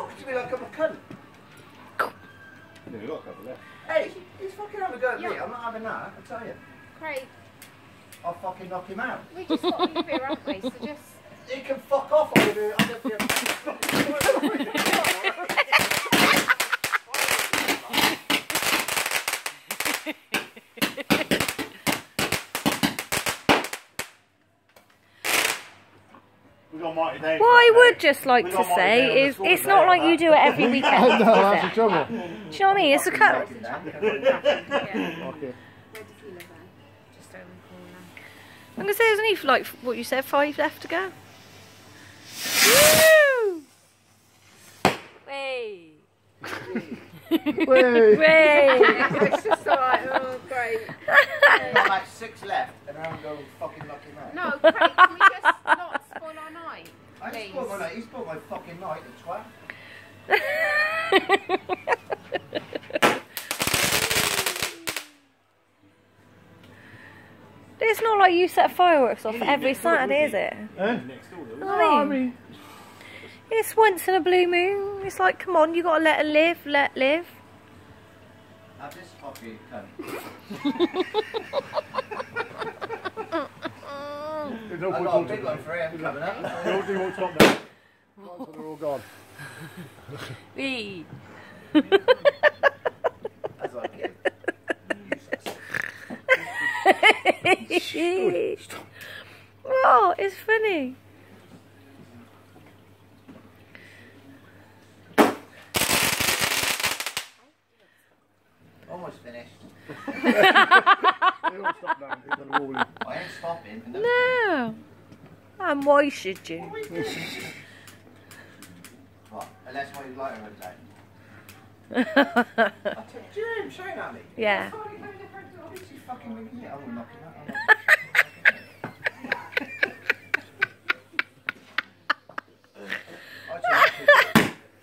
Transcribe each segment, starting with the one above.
talking to me like I'm a cunt. Yeah, we've got a couple left. Hey, he's fucking having a go at me. I'm not having that, I tell you. Craig. I'll fucking knock him out. We just got to leave here, haven't we? So just... He can fuck off. I'm gonna What I would just like to say is, it's not like you do it every weekend. No, that's the trouble. Do you know what I mean? It's a cut. Okay. Where does he live then? Just over the corner. I'm gonna say there's only like what you said, 5 left to go. Woo! Way. Way. It's just like, oh, great. I've got like 6 left, and I'm going to fucking knock him out. No, Craig, can we just not spoil our night? I Please. spoiled my night. He spoiled my fucking night, the twat. It's not like you set fireworks off every Saturday, is it? I mean, it's once in a blue moon. It's like, come on, you gotta let it live, let live. Have this fucking cunt. I've got a big one for him coming up. They won't stop now. Once they're all gone. Wee. That's like it. Oh, it's funny. Almost finished. They won't stop now. I ain't stopping. No. And why should you? What? Unless my lighter runs out. Do you hear him shouting at me? Yeah. He's fucking ringing me. I'm gonna knock him out.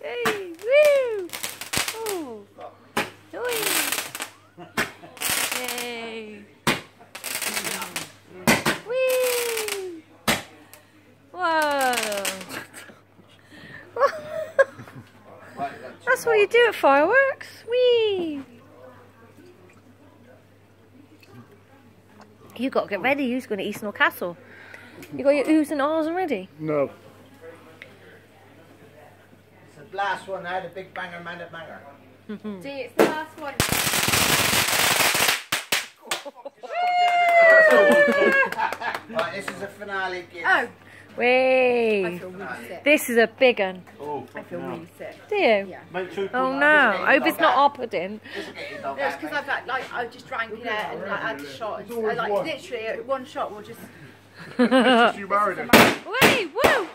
Hey, woo! Oh. Oi. Yay. Whee! Whoa. That's what you do at fireworks. Whee! You got to get ready. Who's going to Eastnor Castle? You got your oohs and ahs ready? No. It's the last one now, the big banger, man of banger. See, it's the last one. Right, this is a finale gift. Oh! Wait. I feel really sick. This is a big one. Oh, I feel really sick. Do you? Yeah. make sure you Oh no. I hope it's not opposite. This'll get your dog No, it's out, because mate. I've like I just drank it and like had the shot. And, like one. literally one shot will just. you married him. Wait, woo!